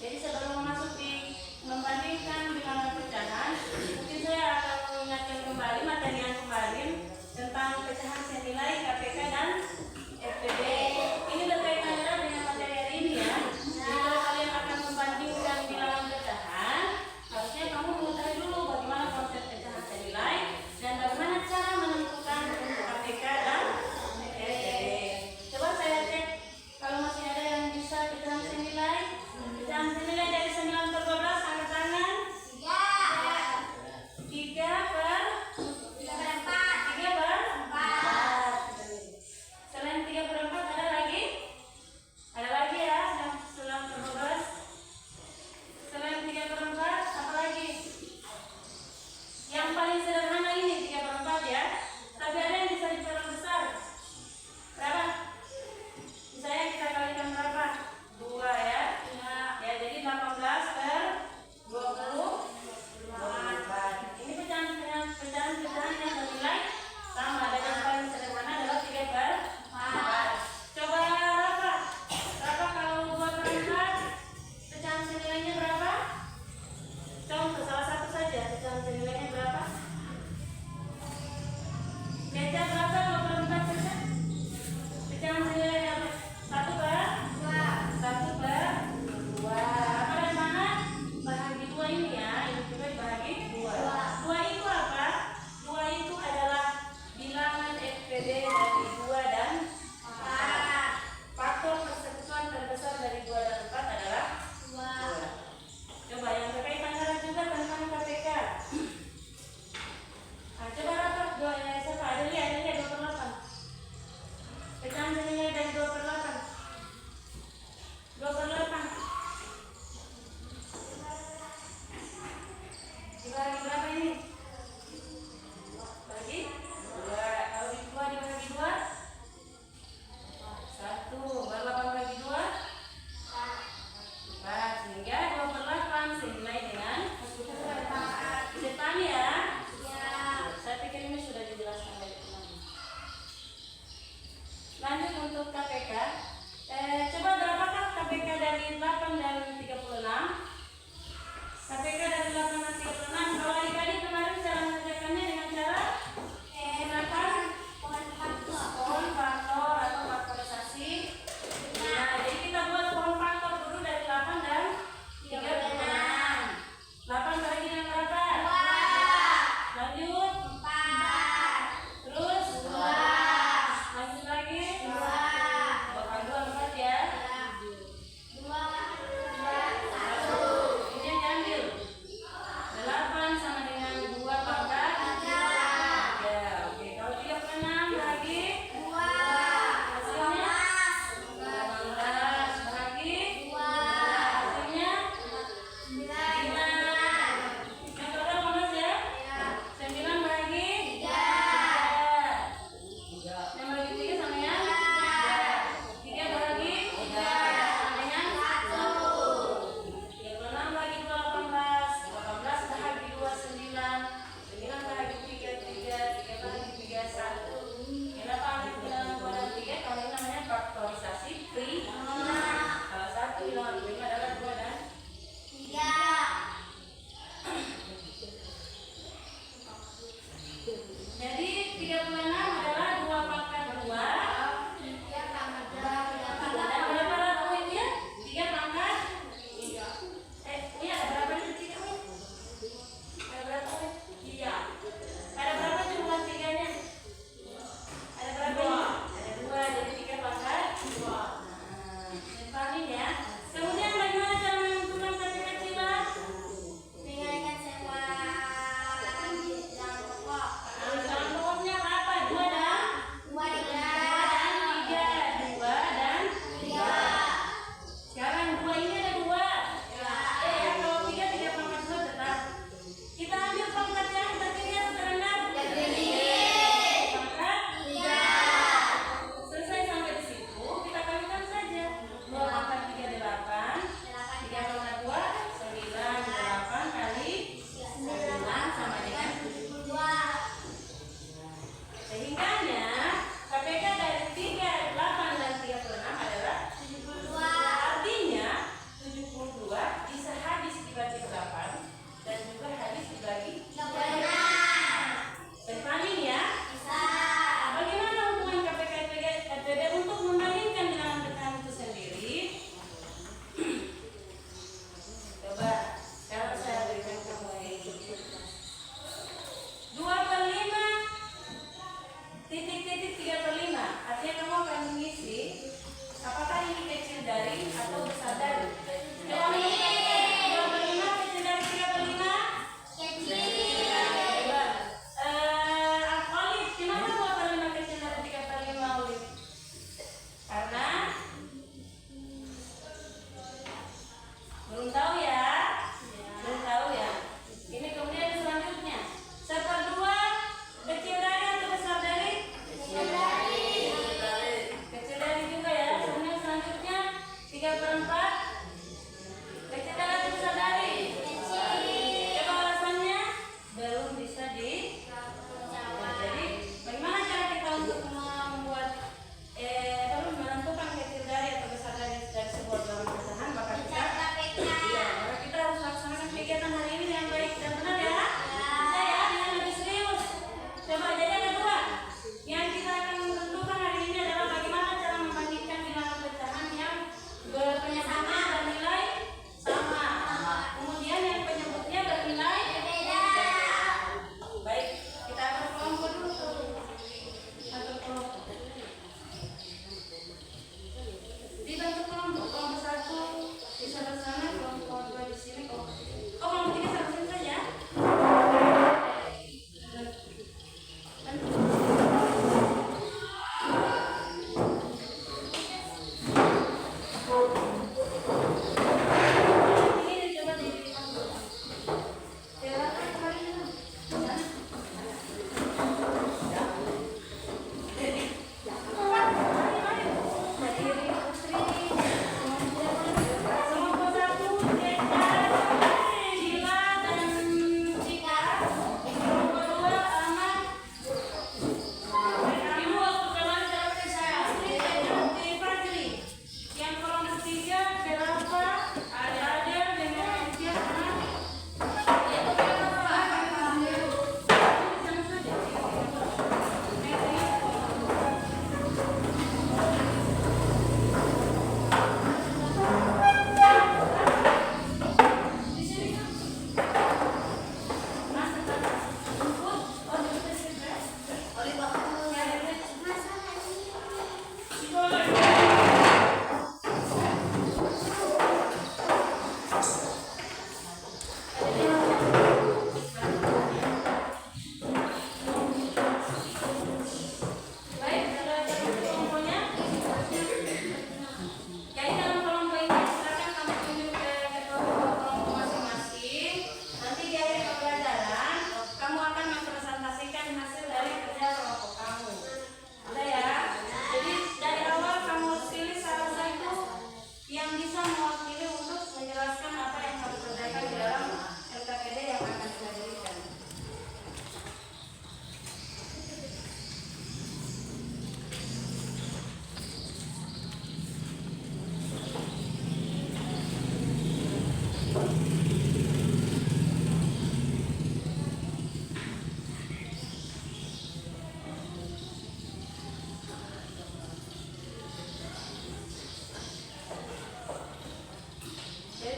Jadi sebelum memasuki membandingkan bilangan pecahan, mungkin saya akan mengingatkan kembali materi yang kemarin tentang pecahan senilai KPK dan FPB. Ini berkaitan dengan materi hari ini ya. Jadi kalau kalian akan membandingkan bilangan pecahan, harusnya kamu mengetahui dulu bagaimana konsep pecahan senilai dan bagaimana cara menentukan KPK dan FPB. Coba saya cek kalau masih ada yang bisa pecahan senilai. Pecahan senilai dari 9 per 12 angkat tangan. 3 per 4. 3 per 4. Selain 3 per 4 ada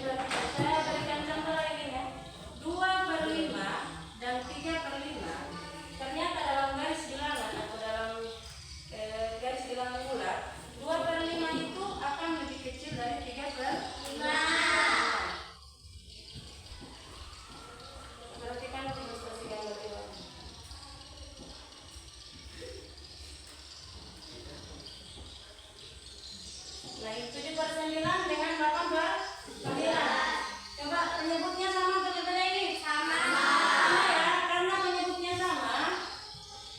Saya berikan contoh lagi ya. 2/5 dan 3/5 ternyata dalam garis bilangan atau dalam garis bilangan bulat 2/5 itu akan lebih kecil dari 3/5. Berarti kan ilustrasikan lebih lagi. Nah, 7/9 dengan 8/9. Coba penyebutnya sama atau berbeda ini? Sama ya, karena penyebutnya sama,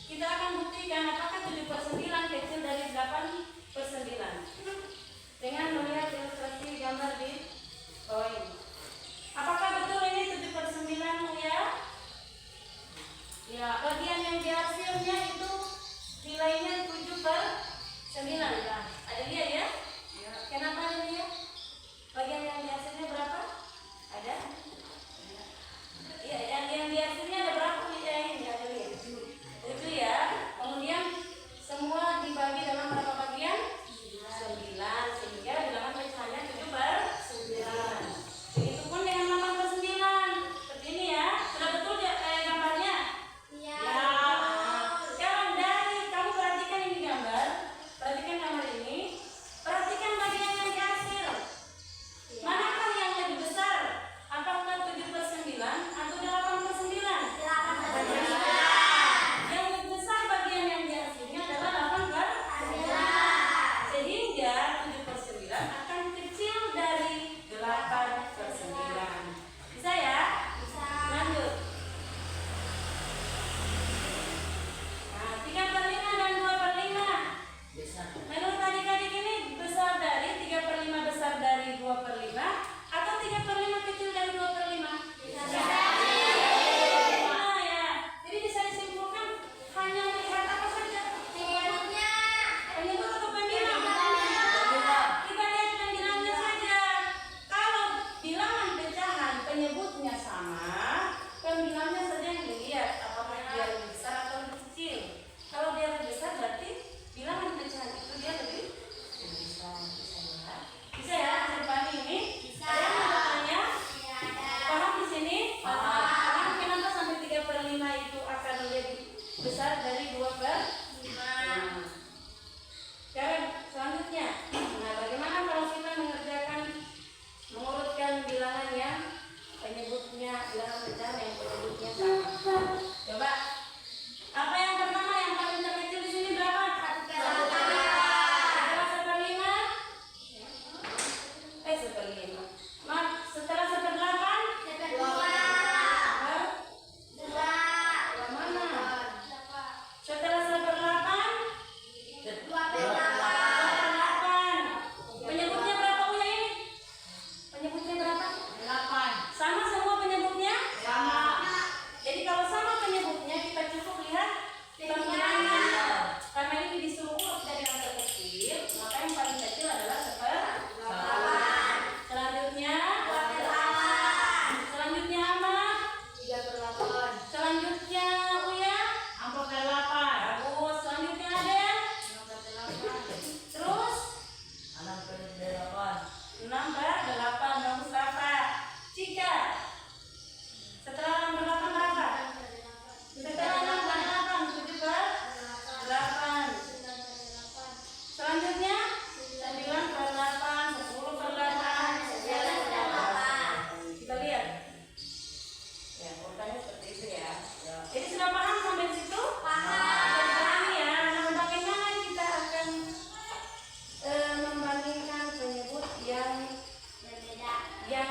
kita akan buktikan apakah 7/9 kecil dari 8/9 dengan melihat ilustrasi gambar di bawah ini. Apakah betul ini 7/9 ya? Ya, bagian yang dihasilnya itu nilainya 7/9 ya. Ada lihat ya? Kenapa ada lihat? Bagian yang dihasilnya berapa? Ada? Iya, yang dihasilnya ada berapa nih ini? Ada lihat? Itu ya. Kemudian semua dibagi dalam berapa bagian? 9, sehingga bilangan pecahannya 7/9. Begitupun dengan 8/9. Seperti ini ya. Sudah betul ya gambarnya? Iya. Ya. Sekarang dari kamu perhatikan ini gambar. Perhatikan gambar ini. Perhatikan bagian yang dihasil. Manakah yang lebih besar? Apakah 7/9 atau 8/9? 8/9. Yang lebih besar bagian yang dihasilnya adalah 8/9. Sehingga 7/9 akan kecil dari 8/9. Bisa ya? Bisa. Lanjut. Nah, 3/5 dan 2/5. Menurut adik-adik ini besar dari 3/5 besar dari 2/5 atau 3/5 kecil dari 2/5? Nah ya, jadi bisa disimpulkan hanya melihat apa saja? Penyebut atau pembilang? Kita lihat pembilangnya saja. Kalau bilangan pecahan penyebutnya sama, pembilangnya saja yang dilihat apakah dia lebih besar atau lebih kecil. Kalau dia lebih besar berarti bilangan pecahan itu dia lebih besar. Bisa ya? Dipahami ini? Bisa. Ada yang mau bertanya? Paham di sini? Paham kenapa sampai 3/5 itu akan lebih besar dari 2/5? Sekarang selanjutnya, nah bagaimana kalau kita mengurutkan bilangan yang penyebutnya bilangan pecahan yang penyebutnya sama? Coba. Apa yang pertama yang paling terkecil di sini berapa? 1/5. Setelah 1/5? Setelah 1/8? 2. Mana? Setelah 1/8? 2/8. Penyebutnya berapa Uya ini? Penyebutnya berapa? 8. Sama semua penyebutnya? Sama. Jadi kalau sama penyebutnya kita cukup lihat pembilangnya. Karena ini disuruh urut dari yang terkecil, maka yang paling kecil adalah 1/8. Selanjutnya 2/8. Selanjutnya Ahmad 3/8. Selanjutnya Uya 4/8. Bagus. Selanjutnya Aden 6/8. Terus 6/8. 6/8. Bagus Rafa. Cika setelah 6/8 berapa? Setelah 6/8 7/8. Selanjutnya 9/8, 10/8, 11/8. Kita lihat. Ya, urutannya seperti itu ya. Jadi sudah paham sampai situ? Paham ya. Nah, bagaimana kita akan membandingkan penyebut yang berbeda? Yang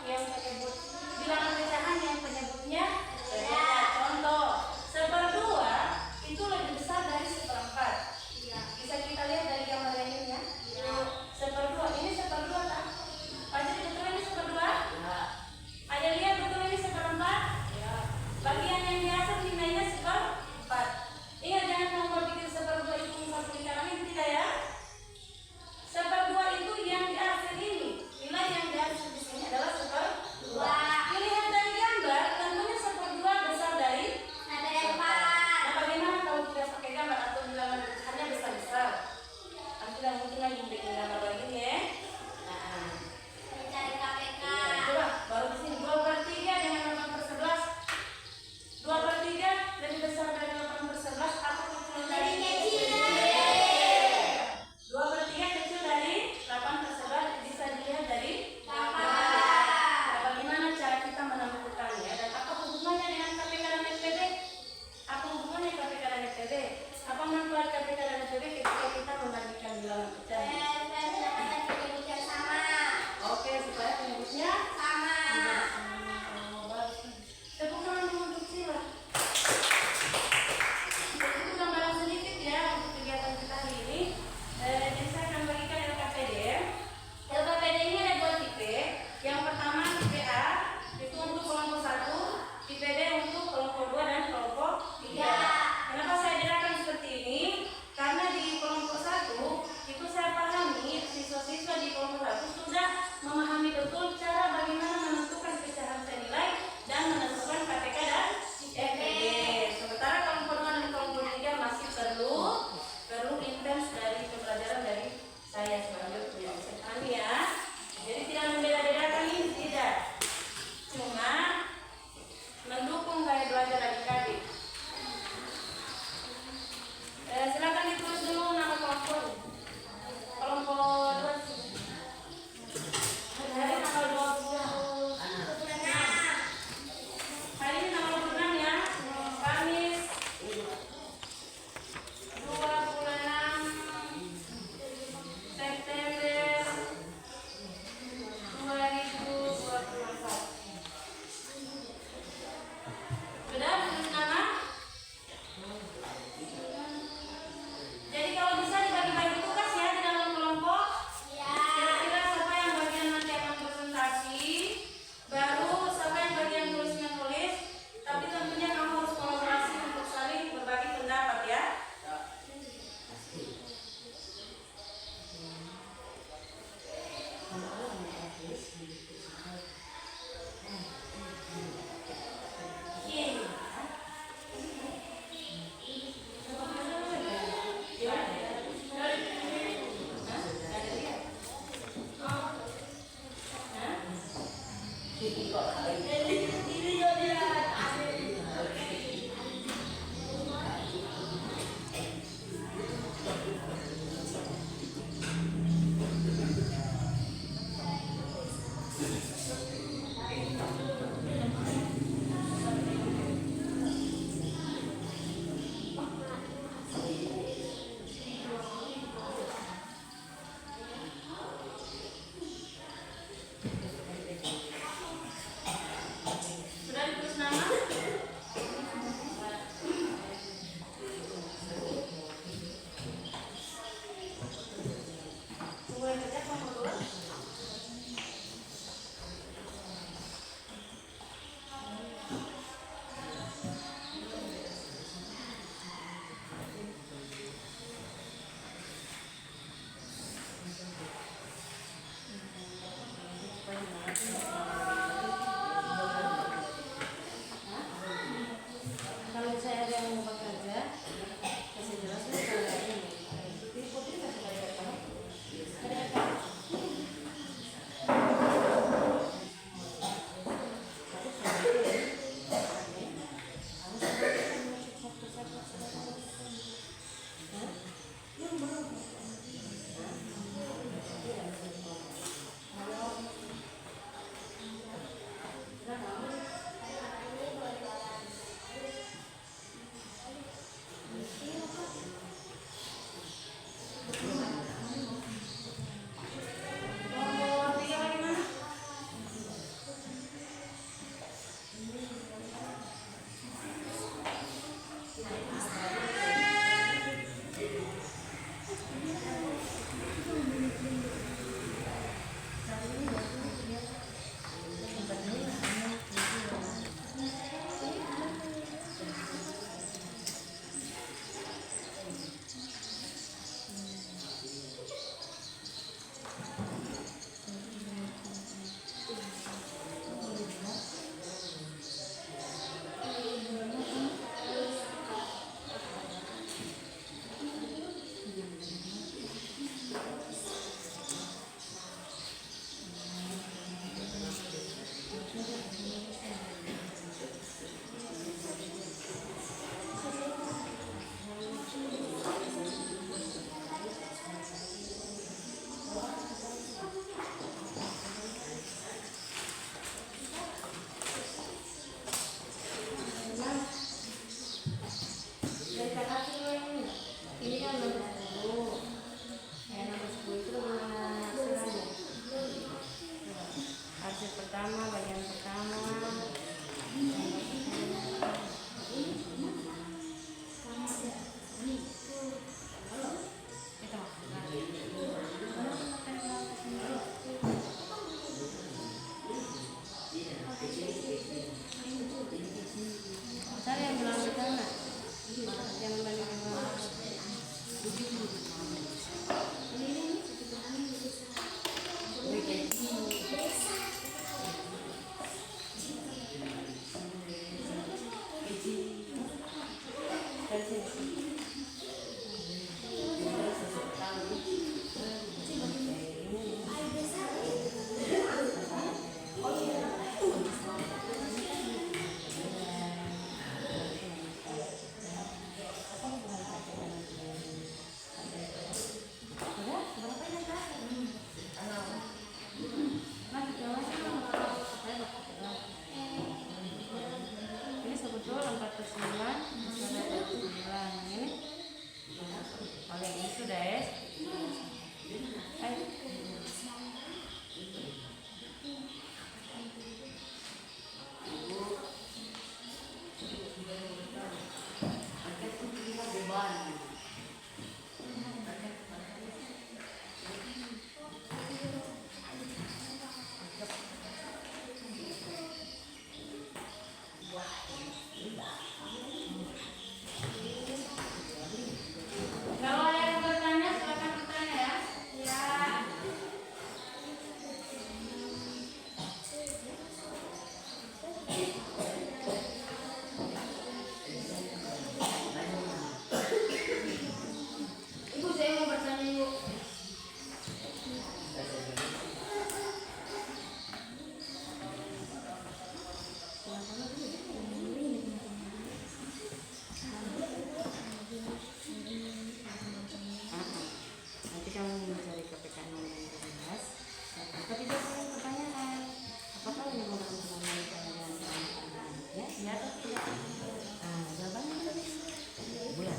penyebut bilangan pecahan yang penyebutnya berbeda. Contoh, 1/2 itu lebih besar dari 1/4. Bisa kita lihat dari gambar ini ya. 1/2 ini 1/2 kan? Pasti betul ini 1/2? Ya. Ada lihat betul ini 1/4? Ya. Bagian yang dihasil nilainya 1/4. Ingat jangan kamu berpikir 1/2 itu memfasilitkan ini tidak ya? 1/2 itu yang dihasil ini. Nilai yang dihasil di sini Ya, sama. Tepuk tangan untuk Sila. Itu gambaran sedikit ya untuk kegiatan kita hari ini. Jadi saya akan bagikan LKPD. LKPD ini ada dua tipe. Yang pertama tipe A, itu untuk kelompok 1, tipe B untuk kelompok 2 dan kelompok 3. Kenapa saya bedakan seperti ini? Karena di kelompok 1 itu saya pahami siswa-siswa di kelompok 1 sudah memahami betul cara bagaimana menentukan pecahan senilai dan menentukan KPK dan FPD. Sementara kelompok 2 dan kelompok 3 masih perlu intens dari pembelajaran dari saya sebagai guru. Pahami ya? Jadi tidak membeda-bedakan ini, tidak. Cuma mendukung gaya belajar adik-adik. Silakan ditulis dulu nama kelompok. Kelompok 2 hari tanggal 20. Hari ini tanggal 26 ya. Kamis 26 September 2024. Sudah tulis nama? Jadi kalau bisa dibagi-bagi tugas ya di dalam kelompok. Kira-kira siapa yang bagian nanti akan presentasi, baru siapa yang bagian tulis-menulis. Tapi tentunya kamu harus kolaborasi untuk saling berbagi pendapat ya. Sudah ditulis nama? Mulai kerja kelompok 2. Hasil pertama, bagian pertama. Cari yang bilang di sana, yang balik ke bawah. Ini sebetulnya 4/9, masih ada 9 ini. Oke, ini sudah ya. Ayo. Kalau ada yang bertanya, silakan bertanya ya. Ya. Ibu, saya mau bertanya, Ibu. Nanti kamu mencari KPK 6/12. Tapi dia punya pertanyaan. Apakah ini merupakan pengalaman ya? Ya atau tidak? Jawabannya tadi bulan.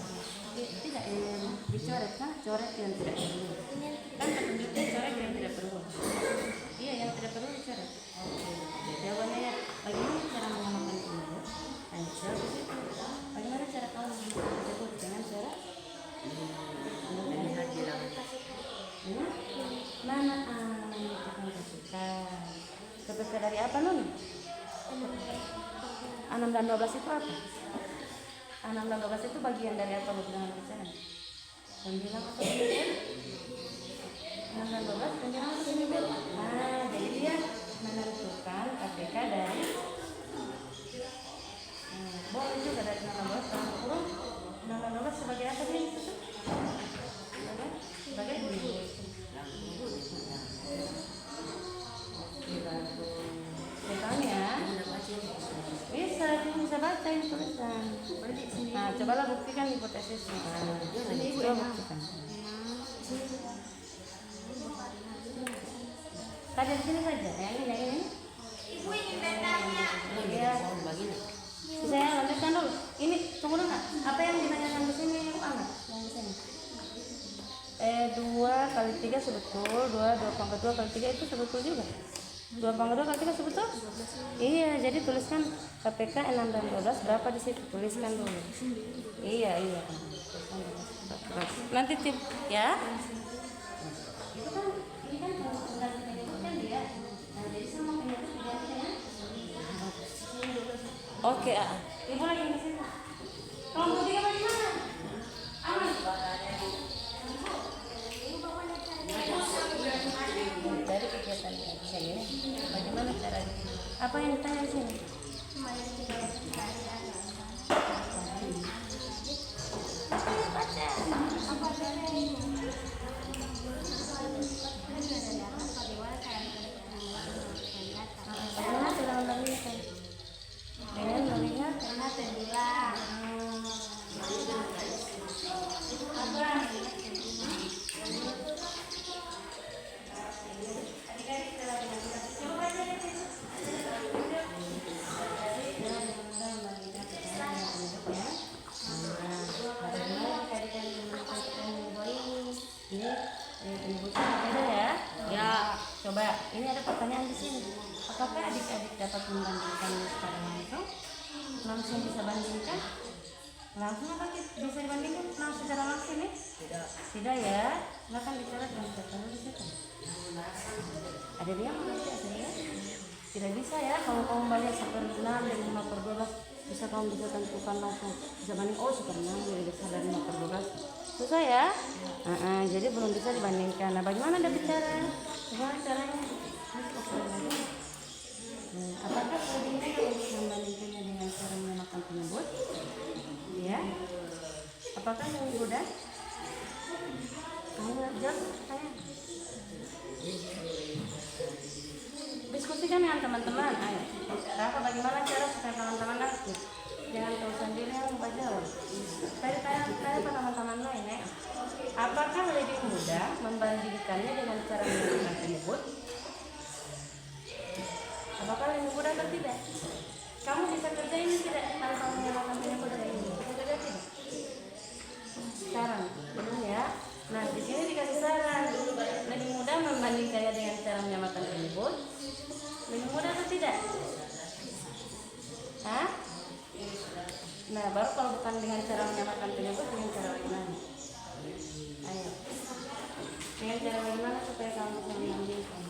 Tidak yang dicoret kan? Coret yang tidak perlu. Kan petunjuknya coret yang tidak perlu. Iya, yang tidak perlu dicoret. Jawabannya ya. Bagaimana cara mengamalkan ini? Jawab di situ. Bagaimana cara kamu mengamalkan tersebut dengan cara mana pasukan KPK dari apa nun? 6 dan 12 itu apa? 6 dan 12 itu bagian dari apa bilangan persen? Pembilang atau pembilang? 6 dan 12 pembilang atau pembilang? Jadi dia menentukan KPK dari boleh juga dari 6 dan 12 kalau kurang 6 dan 12 sebagai apa dia itu? Sebagai ya, bisa baca ini tulisan. Nah, cobalah buktikan hipotesisnya. Coba buktikan. Tadi di sini saja, yang ini. Ibu ingin bertanya. Iya. Saya lanjutkan dulu. Ini tunggu dulu nggak? Apa yang ditanyakan di sini, anak? Yang di sini. 2 kali 3 sebetul, 2 kali 3 itu sebetul juga. 2 kali 3 sebetul? Iya, jadi tuliskan KPK 6 dan 12 berapa di situ? Tuliskan dulu. Iya. Nanti tip ya. Itu kan ini kan kalau sudah menyebutkan dia. Nah, jadi sama penyebut digantinya. Oke, Ibu lagi di situ. Kelompok 3 bagaimana? Aman. Dari kegiatan ini, bagaimana caranya? Apa yang ditanya di sini? Bagaimana cara melihat? Dengan melihat karena terbilang. Coba ini Apakah adik-adik dapat membandingkan secara langsung bisa bandingkan? Langsung apa bisa dibandingkan secara langsung ya? Tidak ya. Silakan bicara dengan siapa di situ. Ada dia mengerti ada ya? Tidak bisa ya. Kalau kamu balik 1/6 dari 5/12 bisa kamu bisa tentukan langsung bisa banding. Oh 1/6 lebih besar dari 5/12. Susah ya? Jadi belum bisa dibandingkan. Nah bagaimana Anda bicara? Bagaimana caranya? Apakah lebih mudah untuk membandingkannya dengan cara menyamakan penyebut? Ya. Apakah lebih mudah? Kamu jawab saya. Diskusikan dengan teman-teman. Ayo. Bagaimana cara supaya teman-teman aktif? Jangan kau sendiri yang membaca. Tanya pada teman-teman lain ya. Apakah lebih mudah membandingkannya dengan cara menyamakan penyebut? Apakah lebih mudah atau tidak? Kamu bisa kerja ini tidak tanpa menyamakan penyebut dari ini? Bisa kerja tidak? Saran, benar ya. Nah di sini dikasih saran. Lebih mudah membandingkannya dengan cara menyamakan penyebut. Lebih mudah atau tidak? Hah? Nah baru kalau bukan dengan cara menyamakan penyebut, dengan cara bagaimana? Ayo. Dengan cara bagaimana supaya kamu bisa membandingkan?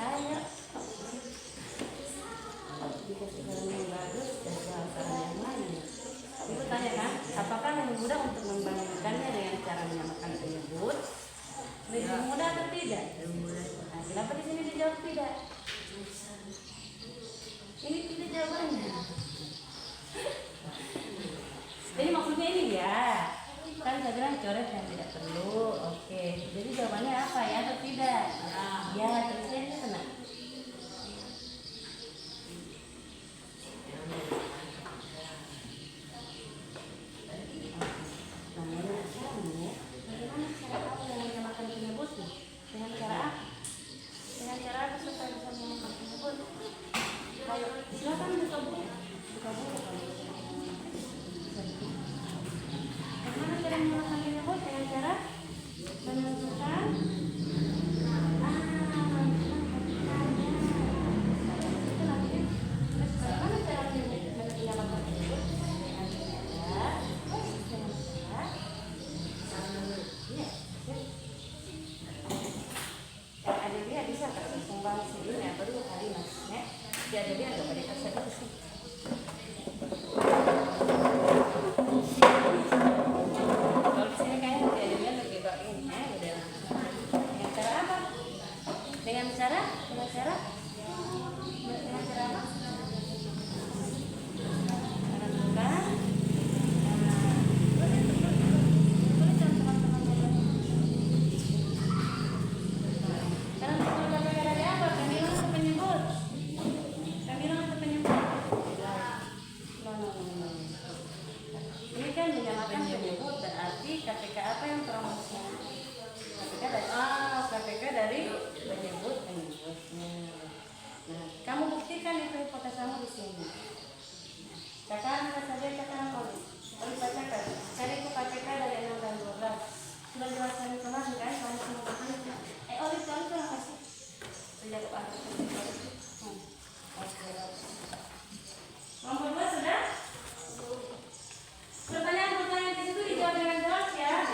Ayo. Dikasih saran yang bagus dan saran yang mana? Ibu tanya kan, apakah lebih mudah untuk membandingkannya dengan cara menyamakan penyebut? Lebih mudah atau tidak? Nah, kenapa di sini dijawab tidak? Ini tidak jawabannya. Jadi maksudnya ini ya. Kan saya bilang coret yang tidak perlu. Oke. Jadi jawabannya apa ya atau tidak? Ya, terusnya itu tenang. KPK dari penyebut. Nah, kamu buktikan itu hipotesamu di sini. Cakaran saja cakaran polis bacakan. Cari itu KPK dari 6 dan 12. Sudah jelaskan kemarin kan? Kamu semua Oli kamu tuh kasih. Sejak pagi. Nomor 2 sudah? Pertanyaan-pertanyaan di situ dijawab dengan jelas ya.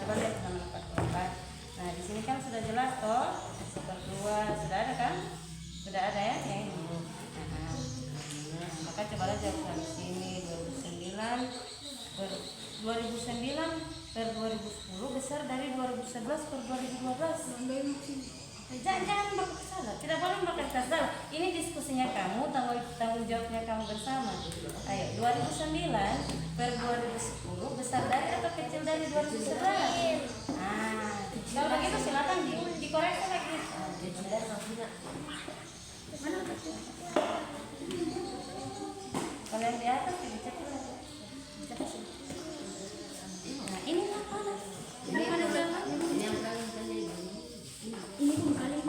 Coba lihat halaman 44. Nah, di sini kan sudah jelas toh. Seperti sudah ada kan? Sudah ada ya yang ini. Maka coba lihat di sini 2009 per 2010 besar dari 2011 per 2012. Jangan bakal salah, tidak boleh bakal salah. Ini diskusinya kamu, tanggung jawabnya kamu bersama. Ayo, 2009 per 2010 besar dari atau kecil dari 2011? Kalau begitu silakan dikoreksi lagi. Kalau yang di atas dicek lagi. Nah, ini apa? Ini mana berapa? Ini yang paling ini bukan kali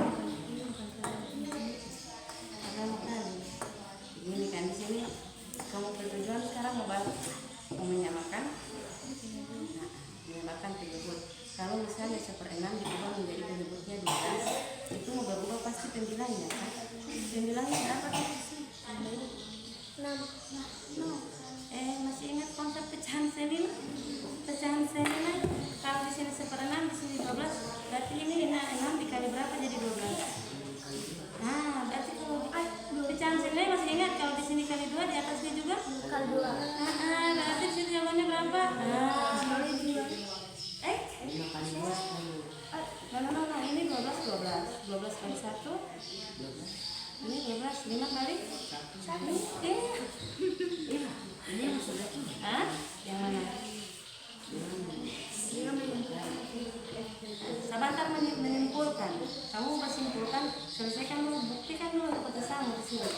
ini kan di sini kamu bertujuan sekarang mau menyamakan penyebut. Kalau misalnya 1/6 diubah menjadi penyebutnya 12, itu mau berubah pasti pembilangnya kan? Pembilangnya berapa sih? 6. Masih ingat konsep pecahan Selina? Pecahan Selina kalau di sini 1/6, di sini 12, berarti ini 6 dikali berapa jadi 12? Berarti kalau pecahan Selina masih ingat kalau di sini kali 2, di atasnya juga kali 2. Berarti di sini jawabannya berapa? No, ini 12 kali 1. Ini 12, 5 kali 1. Ini yang sudah. Yang mana? Sebentar menyimpulkan. Kamu bersimpulkan, selesaikan dulu, buktikan dulu keputusanmu di sini.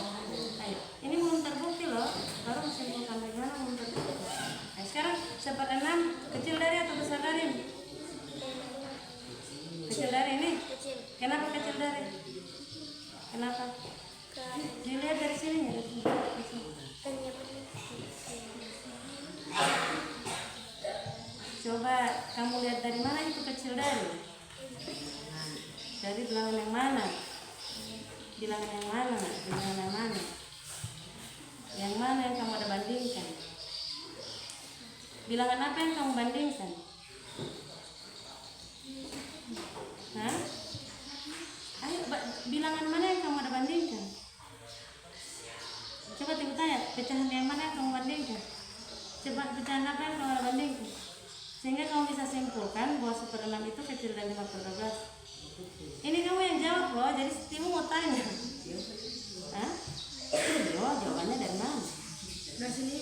Ayo, ini belum terbukti loh. Baru menyimpulkan bagaimana belum terbukti. Nah, sekarang 1/6 kecil dari atau besar dari? Kecil dari ini. Kenapa kecil dari? Kenapa? Dilihat dari sini ya. Coba kamu lihat dari mana itu kecil dari? Dari bilangan yang mana? Bilangan yang mana? Bilangan yang mana? Yang mana yang kamu ada bandingkan? Bilangan apa yang kamu bandingkan? Ayo, bilangan mana yang kamu ada bandingkan? Coba tiba tanya, pecahan yang mana yang kamu bandingkan? Coba pecahan apa yang kamu ada bandingkan? Sehingga kamu bisa simpulkan bahwa 1/6 itu kecil dari 5/12. Ini kamu yang jawab loh, jadi Timu mau tanya. Jawabannya dari mana? Dari sini.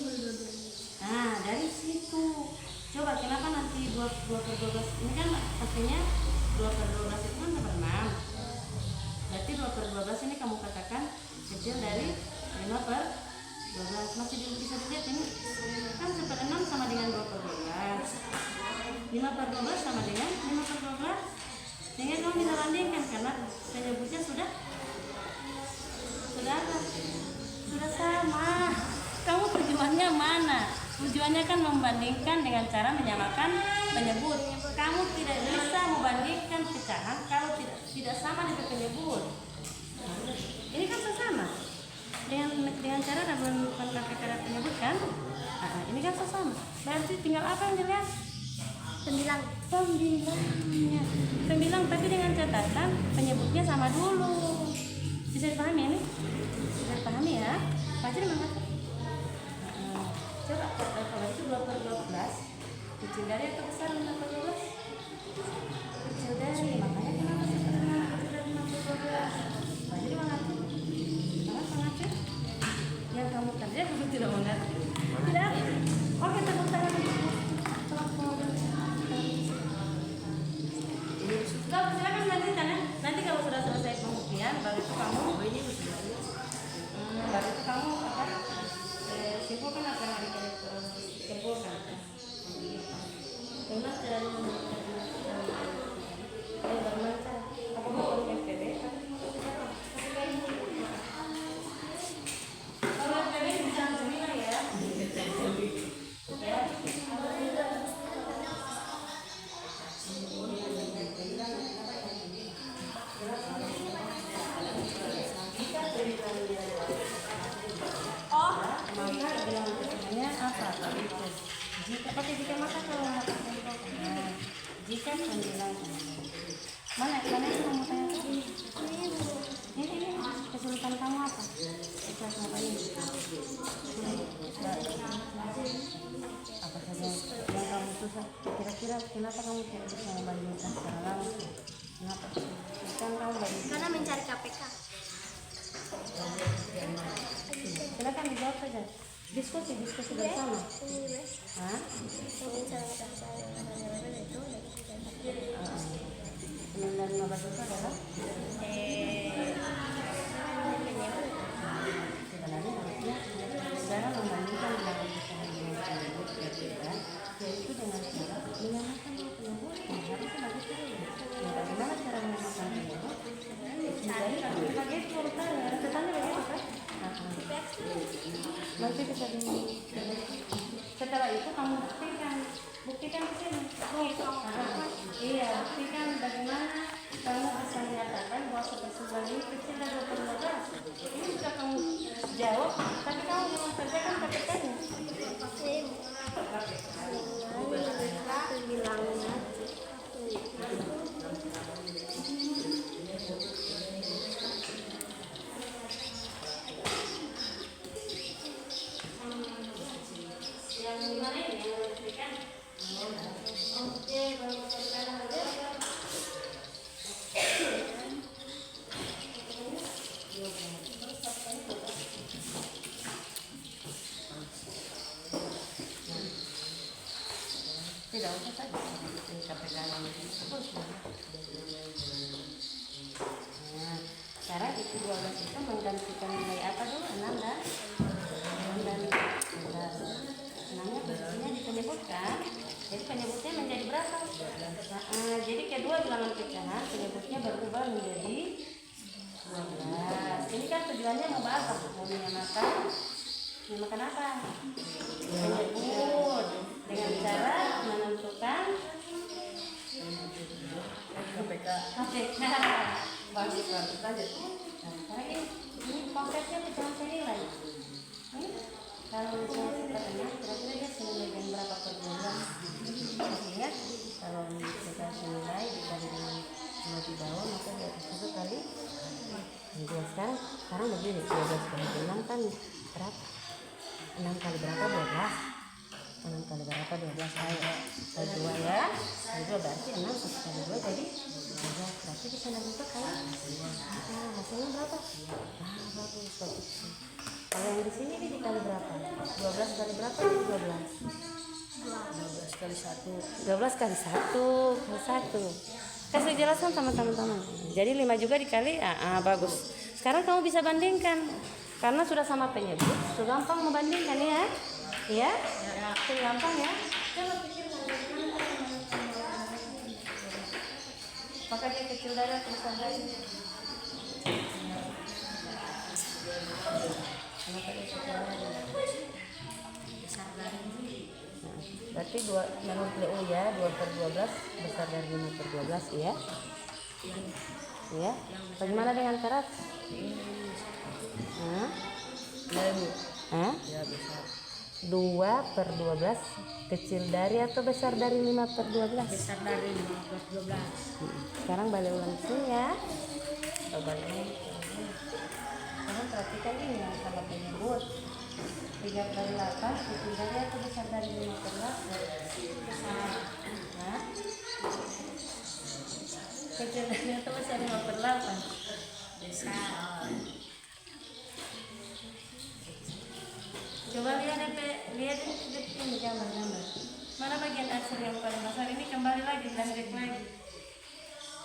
Dari situ. Coba kenapa nanti 2/12 ini kan pastinya 2/12 itu kan 1/6. Berarti 2/12 ini kamu katakan kecil dari 5/12. Masih bisa dilihat ini kan 1/6 sama dengan 2/12. 5/12 sama dengan 5/12. Sehingga kamu bisa bandingkan karena penyebutnya sudah apa? Sudah sama. Kamu tujuannya mana? Tujuannya kan membandingkan dengan cara menyamakan penyebut. Kamu tidak bisa membandingkan pecahan kalau tidak sama dengan penyebut. Ini kan sama. Dengan cara bukan pakai cara penyebut kan? Ini kan sama. Berarti tinggal apa yang dilihat? Pembilang tapi dengan catatan penyebutnya sama dulu. Bisa dipahami ini? Bisa dipahami ya? Baca mana? Coba kalau itu 2/12 kecil dari atau besar 5/12? Kecil dari, makanya kenapa 1/6 kecil dari 5/12? Jadi mengerti? Mengerti? Yang kamu kerja juga tidak mengerti. Tidak. Oke, tepuk tangan. Silakan lanjutkan ya. Nanti kalau sudah selesai pembuktian, baru itu kamu simpulkan apa yang kita simpulkan. Karena cara apa mau FPD? Kalau FPD bisa menilai ya. Maka bilangan pertanyaannya apa? Jika pakai jika maka kalau nggak pakai jika pembilang mana yang kamu tanya? Ini kesulitan kamu apa? Kelas apa ini? Apa saja yang kamu susah? Kira-kira saja. Diskusi bersama. Hah? Dan 15 itu adalah sebenarnya harusnya saudara membandingkan dengan usaha dengan penyebut kan, yaitu dengan cara menyamakan penyebut. Harusnya bagus dulu. Nah, bagaimana cara menyamakan penyebut? Jadi sebagai urutan ya, urutannya begitu kan? Nanti bisa setelah itu kamu buktikan di sini. Iya, buktikan bagaimana kamu bisa menyatakan bahwa sepersebelas ini kecil dan 12. Ini sudah kamu jawab, tapi kamu belum kerjakan KPK-nya. Bilangnya. Yang mana ini yang memberikan? Oke, baru sekarang tidak usah saja ini KPK yang nah, sekarang itu 12 itu menggantikan nilai apa dulu? 6 dan 6-nya posisinya dipenyebutkan, jadi penyebutnya menjadi berapa? Jadi kedua bilangan pecahan penyebutnya berubah menjadi 12. Ini kan tujuannya mau apa? Mau menyamakan apa? Penyebut dengan cara menentukan KPK. Bagus aja. Nah, ini konkretnya pecahan senilai. Kalau misalnya kita tanya kira-kira dia senilai dengan berapa per 12? Ingat, kalau kita senilai dikali dengan 5 di bawah, maka di atas itu kali 2. Sekarang begini, 12 kali 6 kan berapa? 6 kali berapa? 12. 6 kali berapa? 12. Kali 2 ya. Kali 2 berarti 6 kali 2 jadi 12. Berarti bisa dibentuk kan? Nah, hasilnya berapa? Bagus. Kalau yang di sini dikali berapa? 12 kali berapa? 12. 12 kali 1. 12 kali 1. Kasih jelasan sama teman-teman. Jadi 5 juga dikali. Bagus. Sekarang kamu bisa bandingkan. Karena sudah sama penyebut, sudah gampang membandingkan ya. Ya? Sudah gampang ya. Coba pikir apakah dia kecil dari atau besar dari? Berarti menurut LU ya 2/12 besar dari 5/12 ya. Ya. Bagaimana dengan keras? Ya besar. 2/12 kecil dari atau besar dari 5/12? Besar dari 5/12. Sekarang balik ulang sini ya. Balik. Sekarang perhatikan ini yang sama penyebut. 3/8 kecil dari atau besar dari 5/12? Besar. Kecil dari atau besar 5/8? Besar. Coba lihat ini gambar. Mana bagian arsir yang paling besar? Ini kembali lagi flashback lagi.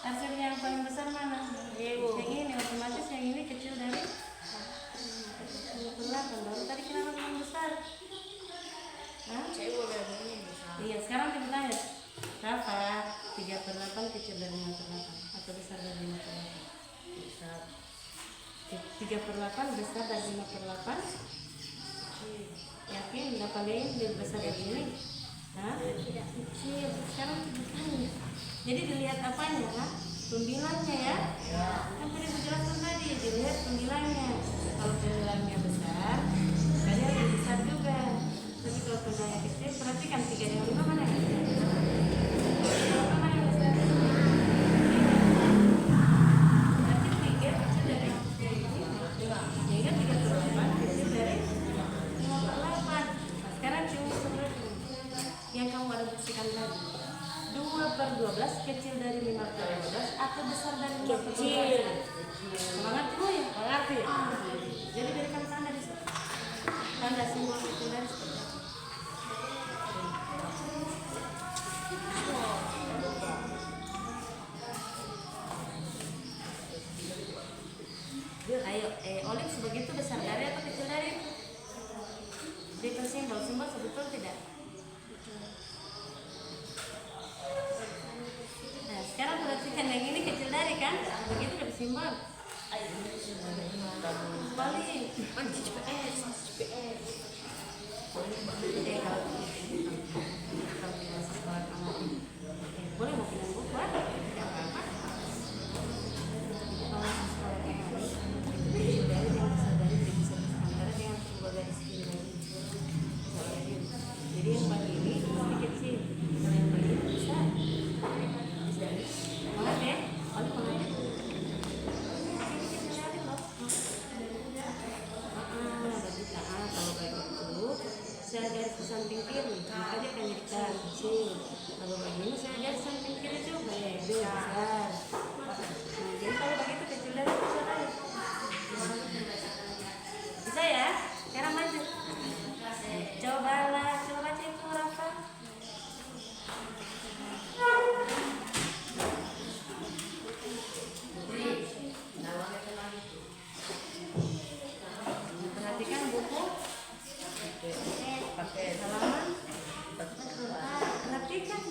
Arsir yang paling besar mana? Yang ini otomatis yang ini kecil dari 5/8. Baru tadi kenapa paling besar? Iya, sekarang kita tanya. Berapa? 3/8 kecil dari 5/8 atau besar dari 5/8? Besar. 3/8 besar dari 5/8. Yakin nggak paling lebih besar dari ini? Tidak. Sekarang ditanya. Jadi dilihat apanya? Pembilangnya ya? Kan tadi saya jelaskan tadi, dilihat pembilangnya. Kalau pembilangnya besar, tadi lebih besar juga. Tapi kalau pembilangnya kecil, perhatikan 3 dengan 5 mana ya? Mana yang besar? Berarti 3 kecil dari 5. Jadi kan 3/8 kecil dari 5/8. Sekarang cuma yang kamu ada buktikan tadi. 2/12 kecil dari 5/12 atau besar dari 5/12? Semangat dulu ya? Mengerti. Jadi berikan tanda di sini. tanda simbol kecil dari seperti apa? Ayo, olive sebegitu besar dari atau kecil dari? Itu simbol sebetul tidak? Nah, sekarang perhatikan yang ini kecil dari kan? Begitu dari simbol. Balik. GPS. Kalau tidak sekolah kamu, boleh mau pindah buku kan? Tidak apa-apa. Kalau sekolah kamu kecil dari yang besar dari bisa antara dengan sebuah garis kiri lagi. Jadi yang paling ini kecil, yang paling ini besar. Banget ya? Oleh banget. Kalau kayak gitu, saya garis ke samping kiri, maka dia akan jadi kecil. Kalau begini saya garis samping kiri juga ya, besar. Nah, jadi kalau begitu kecil dari besar dari. Bisa ya? Sekarang maju. Coba cek itu Rafa. Perhatikan buku. Pakai halaman. Perhatikan.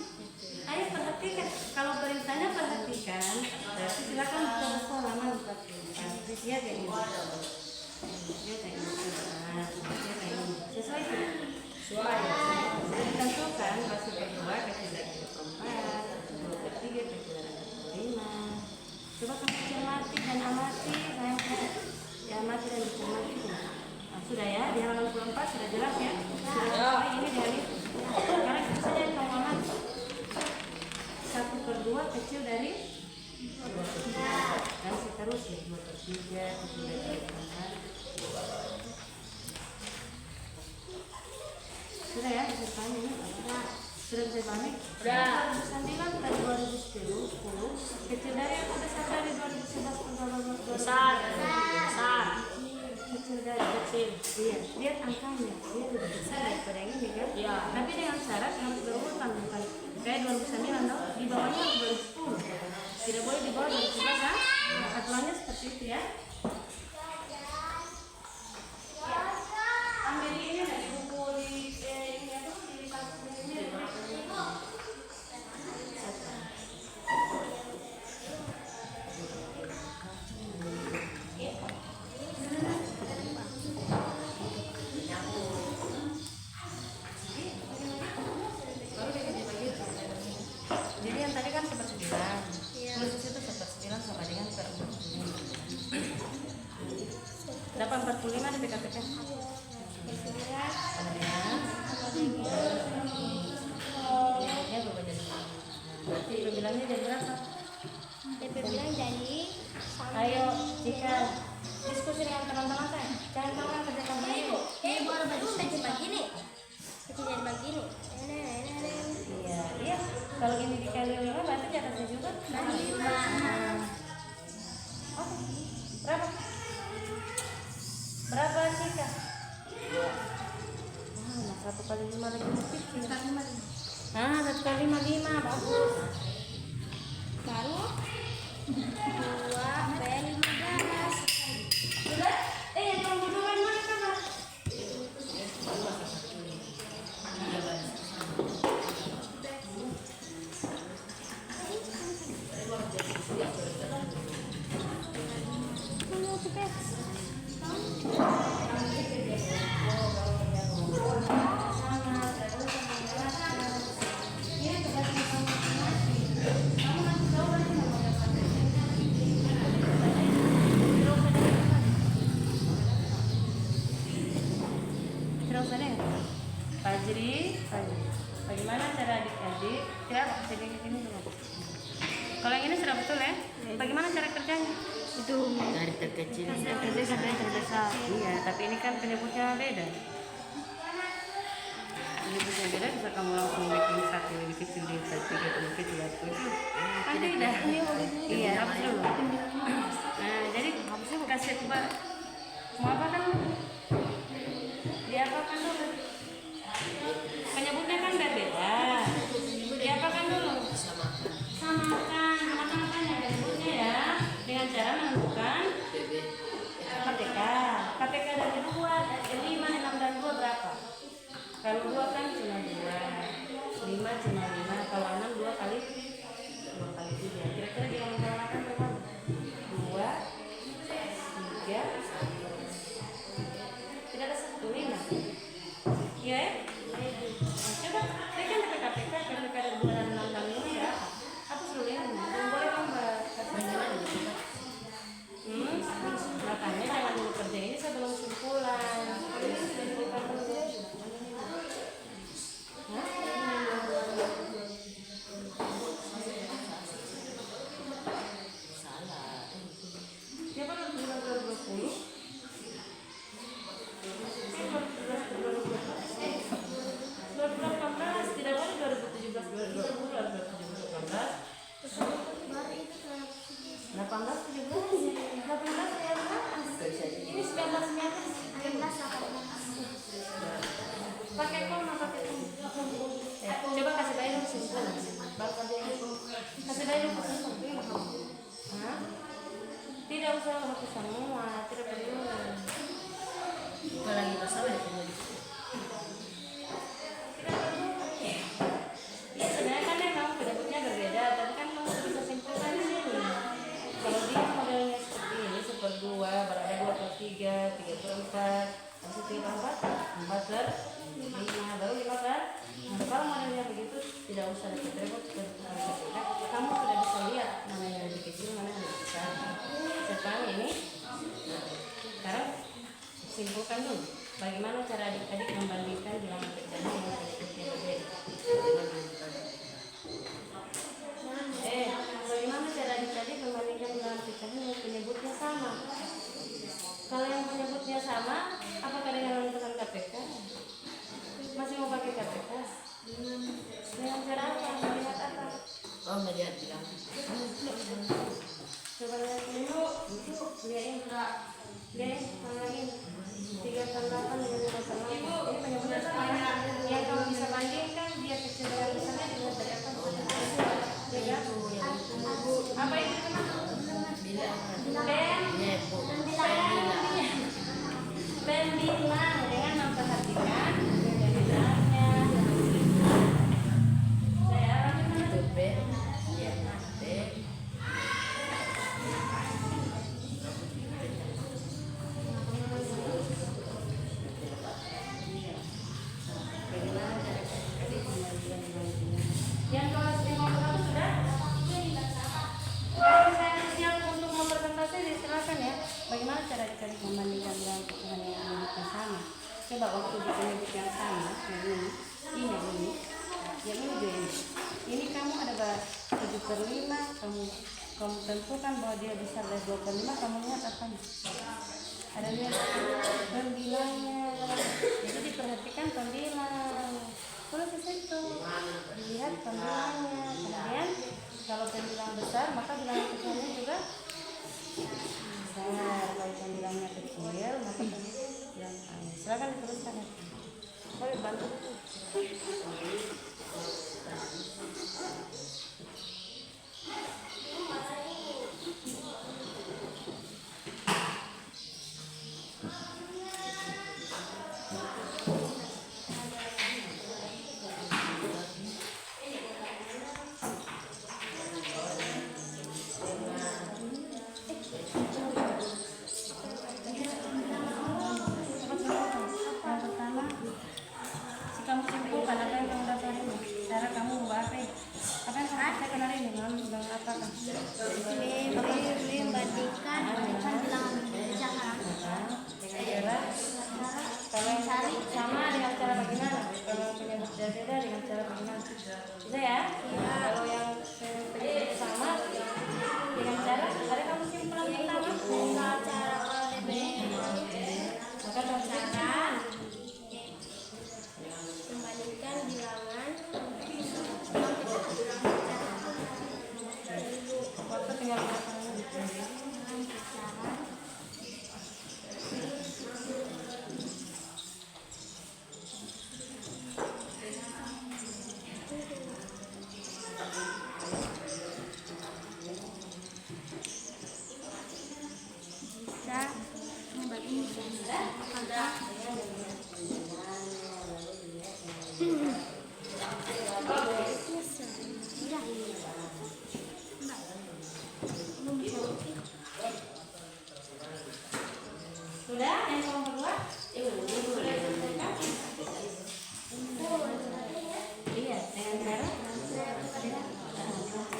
Ayo perhatikan. Kalau perintahnya perhatikan, berarti silakan buka buku halaman 44. Dia kayak ini. Dia kayak ini. Dia kayak ini. Sesuai tidak? Sesuai. Sudah ditentukan pasal kedua ketiga keempat, kedua ketiga ketiga kelima. Coba kamu cermati dan amati, sayang. Ya amati dan dicermati. Nah, sudah ya, di halaman 44 sudah jelas ya. Sudah sesuai ini dengan itu. Sekarang itu saja yang kamu amati. 1/2 kecil dari 2/3 dan seterusnya 2/3 kecil dari 4. Sudah ya, bisa pahami ini? Sudah bisa pahami? Sudah. 2009 dan 2010 kecil dari atau besar dari 2011 besar. Kecil dari kecil. Iya, lihat angkanya. Dia lebih besar daripada yang ini kan? Iya. Tapi dengan syarat harus berurutan bukan kayak 2009 dong. Di bawahnya 2010. Tidak boleh di bawah 2011 kan? Aturannya seperti itu ya. Ambil ini dari buku di ini apa di pasuk ini. Jadi yang tadi kan 1/9. Plus itu 1/9 sama dengan 8/45 di PKPK. Berarti bilangnya jadi berapa? bilang jadi Ayo, jika diskusi dengan teman-teman saya, jangan kamu kerjakan begini. baru baju kecil begini Iya. Kalau ini dikali 5 berarti di atasnya juga. Oke. Berapa? Berapa Cika? 1/5 lagi kecil. 1/5 bagus. baru 2/15 Sudah? Yang kamu butuhkan mana kan? Terus ada Fajri, bagaimana cara adik-adik? Kita jadi ini dulu. Kalau yang ini sudah betul ya? Bagaimana cara kerjanya? itu Dari terkecil sampai terbesar. Iya, tapi ini kan penyebutnya beda. Penyebutnya beda bisa kamu langsung bikin satu lebih kecil di satu lebih kecil dari itu. Kan beda. Iya, hapus dulu. Nah, jadi kasih coba mau apa kan? Di atas 18, 17, 18, 19. Ini 19. 16 apa? Pakai koma, pakai koma. Coba kasih tahu dulu simpul. Kasih tahu dulu simpul. Hah? Tidak usah hapus semua, tidak perlu. Lagi masalah ya punya Ya sebenarnya kan memang bentuknya berbeda, tapi kan kamu bisa simpulkan di sini. Kalau dia modelnya seperti ini, 1/2, berada 2/3, 3/4, habis 3/4, 4/5, baru 5. Nah, kalau modelnya begitu tidak usah repot-repot, kamu sudah bisa lihat mana yang lebih kecil, mana yang lebih besar. Sekarang ini, sekarang simpulkan dulu. Bagaimana cara adik-adik membandingkan bilangan pecahan dengan penyebutnya berbeda? Bagaimana cara adik-adik membandingkan bilangan pecahan dengan penyebutnya sama? Kalau yang penyebutnya sama, apakah dengan menentukan KPK? Masih mau pakai KPK? Dengan cara apa? Melihat apa? oh melihat bilang Coba lihat dulu. Lihatin enggak? Lihatin, tandain 3/8 dengan 5/8. Ini penyebutnya sama. Yang kamu bisa bandingkan dia kecil dengan besarnya dilihat dari apa? Ya kan? Apa itu bilang Pembilang dengan memperhatikan bilangnya. Saya arahnya mana? itu B ya B Yang kelas 51 sudah? Kalau saya siap untuk mempresentasi, silakan ya. Bagaimana cara adik-adik membandingkan bilangan pecahan yang penyebutnya sama? Coba waktu di penyebut yang sama, yang ini, yang ini juga ini. Ini kamu ada 7/5, kamu tentukan bahwa dia besar dari 2/5, kamu lihat apa nih? Ada lihat pembilangnya, jadi diperhatikan pembilang. Terus di situ dilihat pembilangnya. Kemudian kalau pembilang besar, maka bilangan kecilnya juga besar. Kalau pembilangnya kecil, maka pembilang kecil. Silakan diteruskan. Boleh bantu. Yang pertama, si kamu simpulkan apa yang kamu dapat ini. Cara kamu membawa apa ini? Apa yang kamu saya kenal ini? Dengan apa kan? Membandingkan bilangan pecahan Dengan cara kalau yang sama dengan cara bagaimana? Kalau yang penyebut berbeda dengan cara bagaimana? Bisa ya? Kalau yang penyebut sama dengan cara kamu simpulan pertama. cara Maka kamu cara membandingkan bilangan waktu tinggal berapa? bisa membagi apakah Sudah? Yang nomor 2? Sudah selesai? Iya, dengan cara dengan menentukan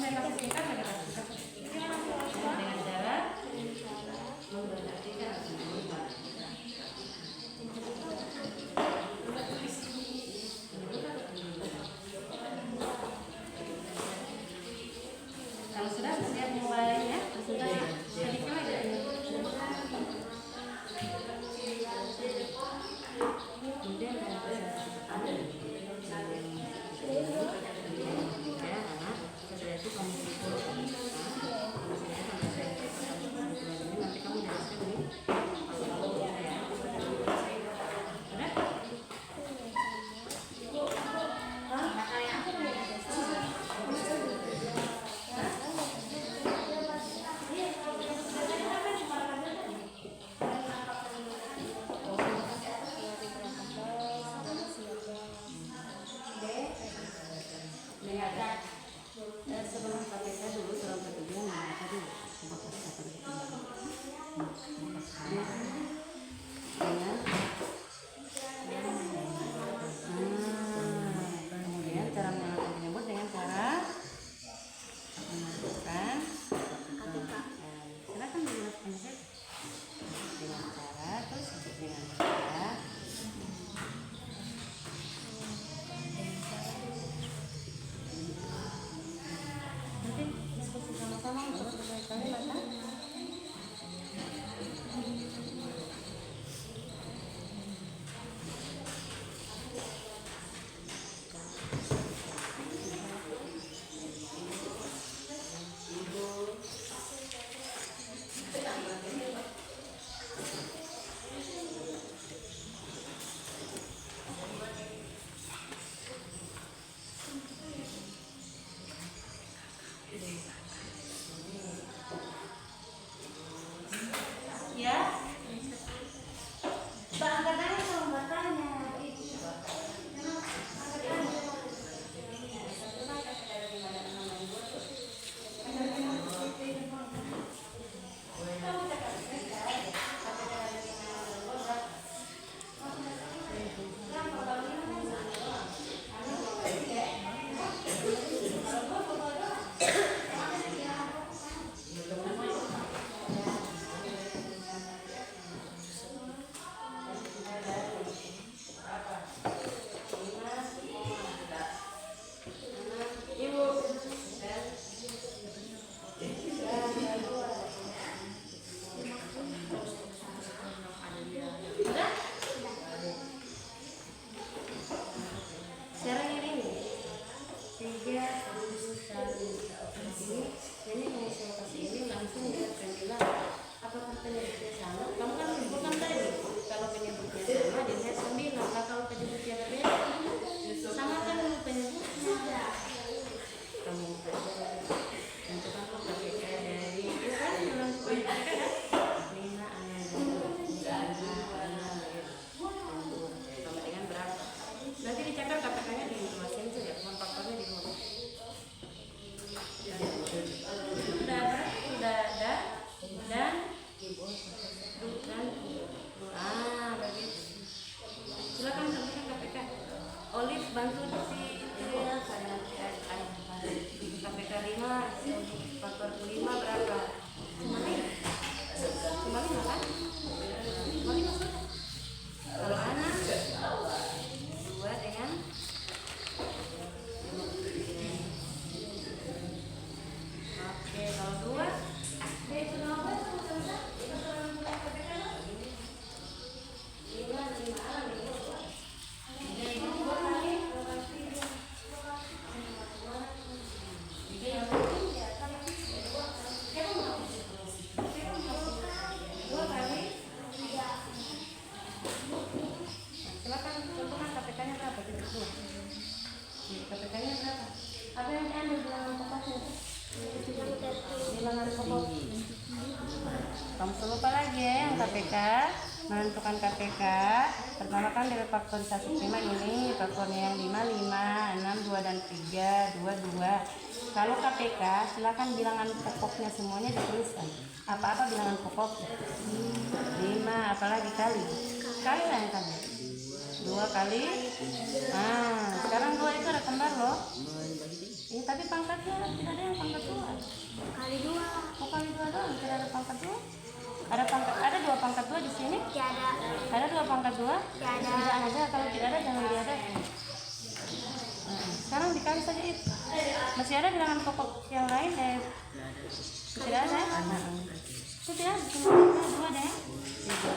saya kasih singkat lagi Pak. Dengan cara memperhatikan kalau sudah siap mulai ya. Sudah sedikit lagi. Kemudian ada setelah itu kamu nanti kamu jelaskan ini. Sebelum KPK dulu dalam pertemuan tadi kemudian cara menyalakan penyebut dengan cara memasukkan silakan dijelaskan saja dengan cara terus dengan cara diskusi sama-sama untuk berkali-kali maka ya angkat aja kalau bertanya sekarang ini 3 ini mau saya kasih ini langsung dia akan bilang apakah penyebutnya sama. Kamu kan bukan tadi kalau penyebutnya sama dilihat 9. Nah, kalau penyebutnya berbeda samakan dulu penyebutnya. Kamu tentukan KPK dari itu kan menentukan KPK kan 5 sama dengan berapa. Nanti dicatat KPK-nya di informasinya saja, faktornya di rumah. Sudah ada dan begitu. Silakan sampaikan KPK. Olive bantu si itu ya, saya KPK 5 faktor 5 berapa? Cuma 5 kan? Cuma 5 sudah. Kalau anak 2 dengan oke, kalau 2 dia itu nomor silakan contohkan KPK-nya berapa? KPK-nya berapa? Apa yang diambil bilangan pokoknya? Bilangan pokok. Kamu lupa lagi ya yang KPK. Menentukan KPK pertama kan dari faktorisasi prima ini faktornya yang 5, 5, 6, 2 dan 3, 2, 2. Kalau KPK silakan bilangan pokoknya semuanya dituliskan. Apa-apa bilangan pokoknya? 5, apalagi kali lah yang kali 2 kali. Nah sekarang 2 itu ada kembar loh. Ini tapi pangkatnya tidak ada yang pangkat pangkat 2? Ada 2 pangkat 2 di sini? Tiada. Ada 2 pangkat 2? Tiada. Tidak ada. Kalau tidak ada jangan diadakan. Sekarang dikali saja itu. Masih ada bilangan pokok yang lain deh? Tidak ada. Itu tidak ada. Cuma 2 deh.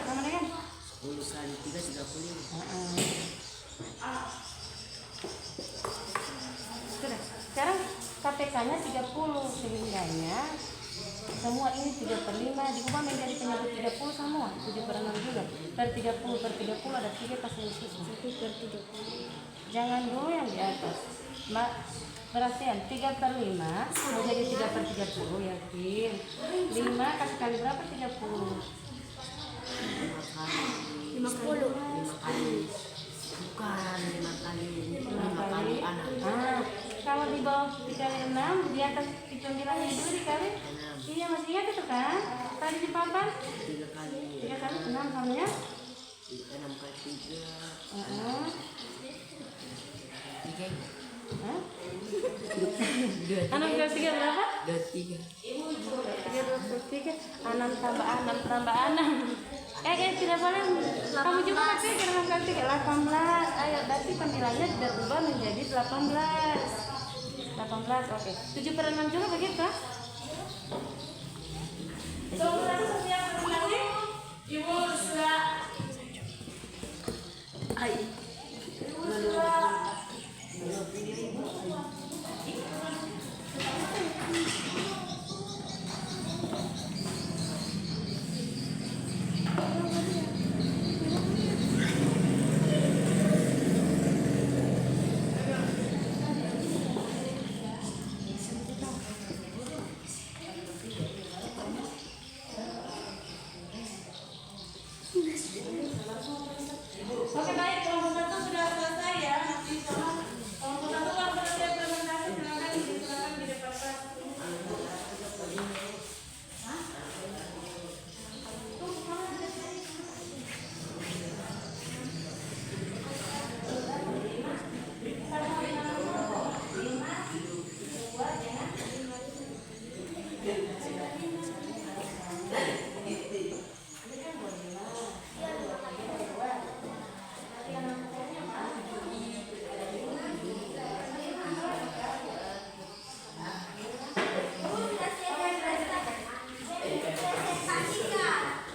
Sama dengan 10 kali 3 35. Sudah. Sekarang KPK-nya 30 sehingganya semua ini 3/5 diubah menjadi penyebut 30 semua 7/6 juga per 30 ada 3 pasti susun 1/30. jangan dulu yang di atas Mbak berarti 3/5 menjadi 3/30 yakin 5 kasih kali berapa 30 5 kali. Bukan 5 kali. 5 kali anak. Kalau di bawah 3/6 di atas dibilangnya dulu dikali iya masih ingat itu kan tadi di papan 3 kali. 3 kali 6 namanya 6 kali 3. 6 kali 3 berapa? 23. 3 6 tambah 6 tambah 6 tidak boleh kamu juga masih 6 kali 3 18 ayo berarti penilaiannya tidak berubah menjadi 18 oke 7/6 juga begitu Ibu sudah. Oke baik, kelompok 1 sudah selesai ya. Di sana kelompok 1 kalau berarti implementasi silakan di depan kelas.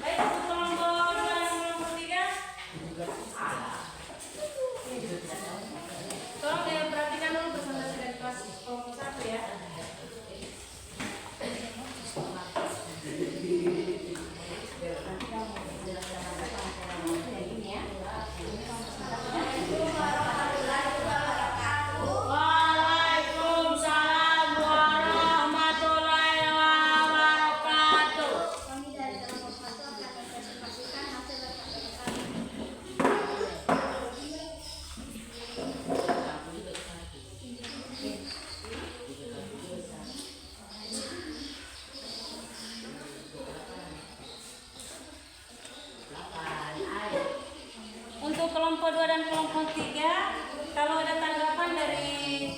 Baik, untuk kelompok 2 dan kelompok 3. Tolong diperhatikan dulu presentasi dari kelas kelompok 1 ya. Waalaikumsalam warahmatullahi wabarakatuh. Kami dari kelompok 1 akan presentasikan hasil refleksi kami. Untuk kelompok 2 dan kelompok 3, kalau ada tanggapan dari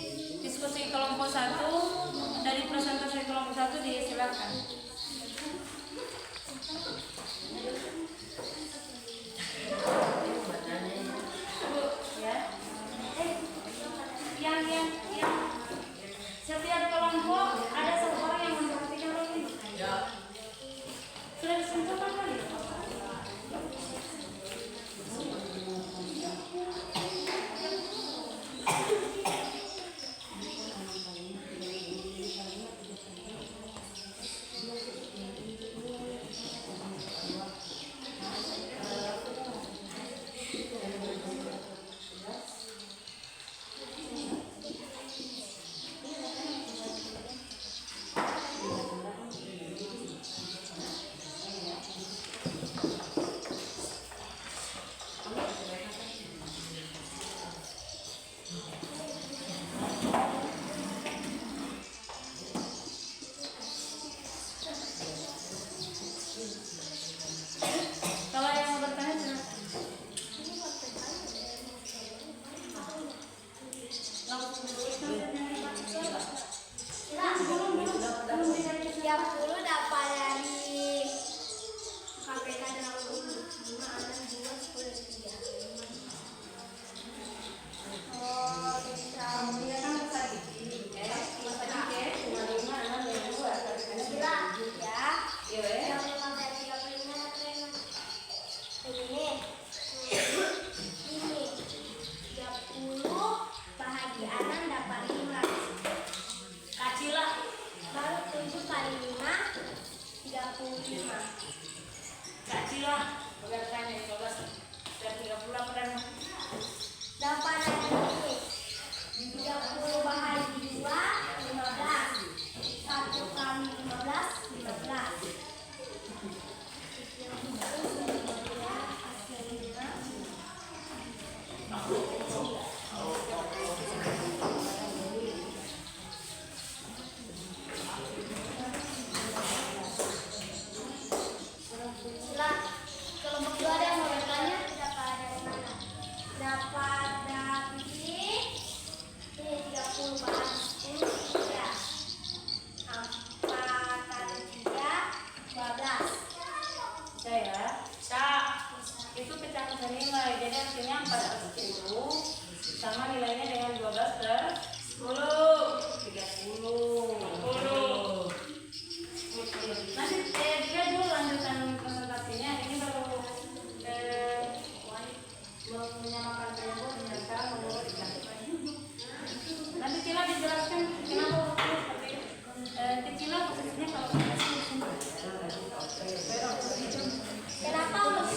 diskusi kelompok 1, dari presentasi kelompok 1 disilakan. Bu, ya. Yang setiap kelompok ada satu orang yang memperhatikan hal ini. Sudah disimpulkan kali? Kak Cila, berdasarkan 12 dan 30 apa dan 8 hari 30 bahagi 2 15 1 kali 15 Sila kelompok 2 ada yang mau bertanya? Dapat dari mana? Dapat dari ini 30 bahagi 10 3 4 kali 3 12 saya. Itu pecahan senilai, jadi artinya 4 per 10 sama nilainya dengan 12 per 10 30 nanti dia dulu lanjutan presentasinya, ini baru menyamakan periode dengan cara menurut nanti Cila dijelaskan kenapa waktu seperti itu. Cila posisinya kalau Kenapa harus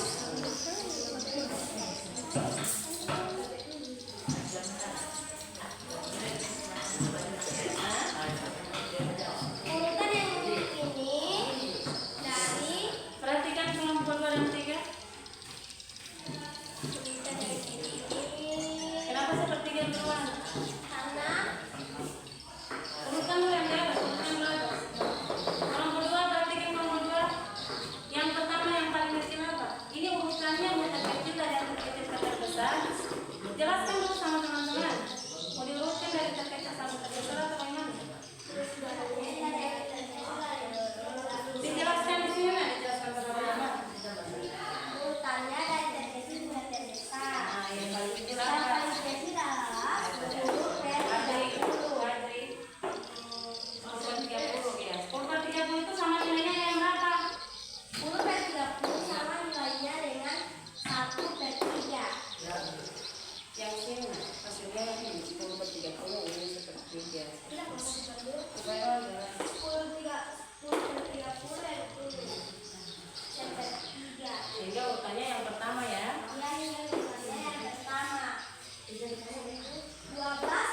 urutan yang ini dari perhatikan kelompok 2 dan 3. urutan yang ini Kenapa sepertiga duluan? karena Urutan dulu yang di atas, urutan dulu atas. Kelompok 2 perhatikan kelompok 2. Yang pertama yang paling kecil apa? Ini urutannya yang terkecil dari yang terkecil ke terbesar. Jelaskan dulu sama teman-teman. Mau diurutkan dari terkecil sampai terbesar atau bagaimana? Dijelaskan di sini, nah, dijelaskan bagaimana. urutannya dari terkecil hingga terbesar. Nah, yang paling kecil Yang apa? paling kecil adalah 10 per 30. Adri. 10 per 30 ya. 10 per 30 itu sama nilainya yang berapa? 10 per 30 sama nilainya dengan 1 per 3. Yang sini, hasilnya ini 10 per 30 ini seperti biasa. Tidak masuk dulu. Supaya jelas. 10 per 30 dari 10 per 3. Sehingga urutannya yang pertama ya. Yang nilainya yang pertama 12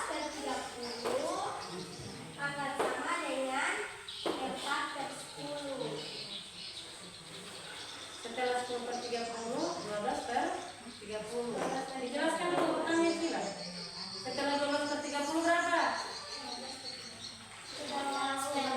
per 30 akan sama dengan 4 per 10. Setelah 10 per 30, 12 per 30. Dijelaskan dulu urutannya sih lah. Setelah 12 per 30 berapa? 12 per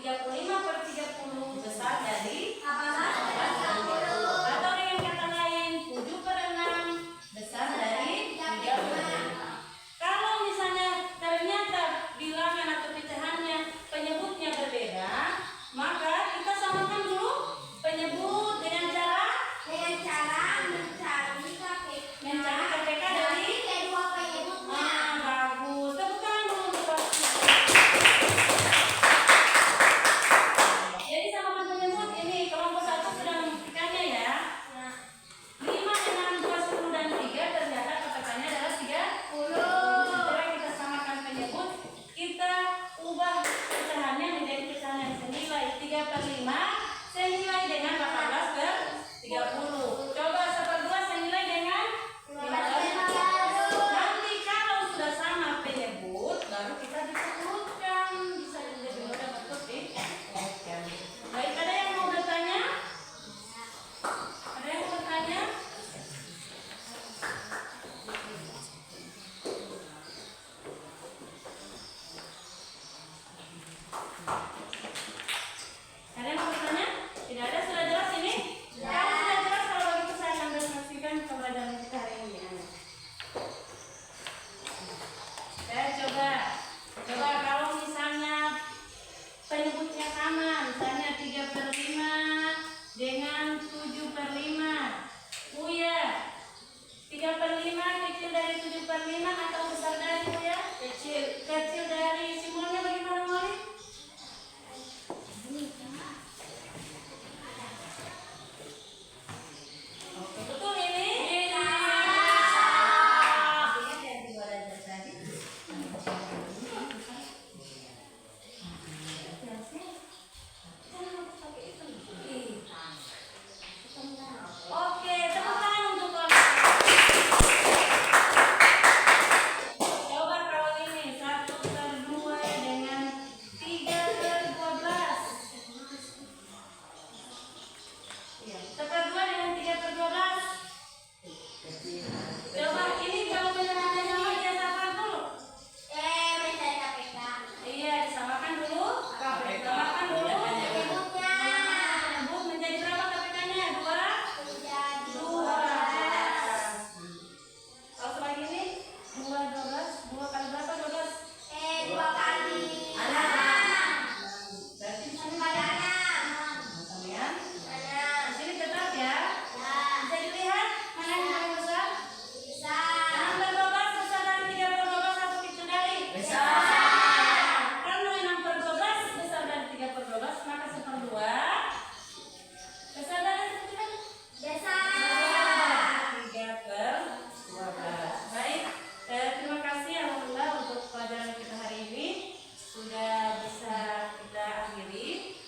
35/30 besar dari 18/60. atau dengan kata lain 7/6 besar dari 30. Kalau misalnya ternyata bilangan atau pecahannya penyebutnya berbeda, maka kita samakan dulu penyebut dengan cara mencari KPK dari kedua penyebutnya. bagus. Tepuk tangan dulu untuk pasti. Jadi samakan penyebut ini kelompok 1 sudah membuktikannya ya. 5, 6, 2, 10 dan 3 ternyata KPK-nya adalah 30. Setelah kita samakan penyebut, kita ubah pecahannya menjadi pecahan yang senilai 3/5 senilai dengan 18/30. Coba 1/2 senilai dengan 15/30. Nanti kalau sudah sama penyebut, baru kita bisa urutkan, bisa lebih mudah untuk diurutkan. Baik, ada yang mau bertanya? Ada yang mau bertanya? Ada yang mau bertanya? Tidak ada, sudah jelas ini? Kalau sudah jelas, kalau begitu saya akan deskripsikan pembelajaran kita hari ini. Saya coba kalau misalnya penyebutnya sama, misalnya 3/5 dengan 7/5. Buya, 3/5 kecil dari 7/5 atau besar dari Buya? Kecil dari simbolnya bagaimana Moli? Oke, betul ini? Oke, tepuk tangan untuk kalian. Coba kalau ini 1/2 dengan 3/12. Iya, 1/2 dengan 3/12. Coba ini kalau penyerahannya sama dia samakan dulu. Mencari KPK. Iya, disamakan dulu. Samakan dulu. Penyebutnya. Penyebut menjadi berapa KPK-nya? 2. Menjadi 12. Kalau sebagai ini 2/12, 2 kali berapa 12? 2 kali 6. Berarti di sini Pada 6. sama ya. 6. Di sini tetap ya. Ya. Bisa dilihat mana yang paling besar? Bisa. 6/12 besar dari 3/12 atau kecil dari? Karena 6/12 besar dari 3/12, maka 1/2 besar dari atau kecil dari? Bisa. 3/12. Baik, terima kasih alhamdulillah untuk pelajaran kita hari ini sudah bisa kita akhiri.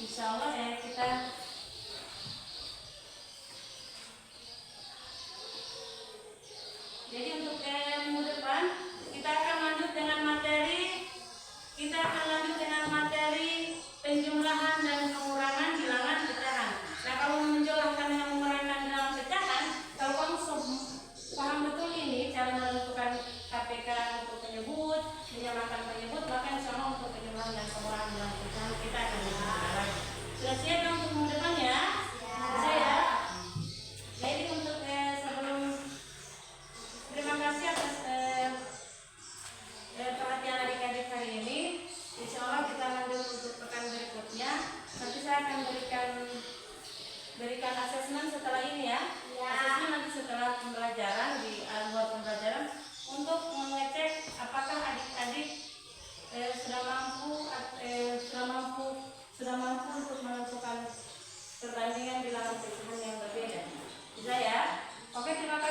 Insya Allah kita jadi untuk minggu depan kita akan lanjut dengan materi penjumlahan dan pengurangan bilangan pecahan. Nah, kalau menjumlahkan dan mengurangan bilangan pecahan, kalau kamu paham betul ini cara menentukan KPK untuk penyebut, menyamakan penyebut, maka insya Allah untuk penjumlahan dan pengurangan bilangan pecahan kita akan belajar. Sudah siap kan untuk minggu depan ya? Bisa ya? Jadi untuk sebelum terima kasih atas perhatian adik-adik hari ini. Insya Allah kita lanjut untuk pekan berikutnya. Nanti saya akan berikan asesmen setelah ini ya. Asesmen nanti setelah pembelajaran di luar pembelajaran untuk mengecek apakah adik-adik sudah mampu untuk menentukan perbandingan bilangan pecahan yang berbeda. Bisa ya? Oke, terima kasih.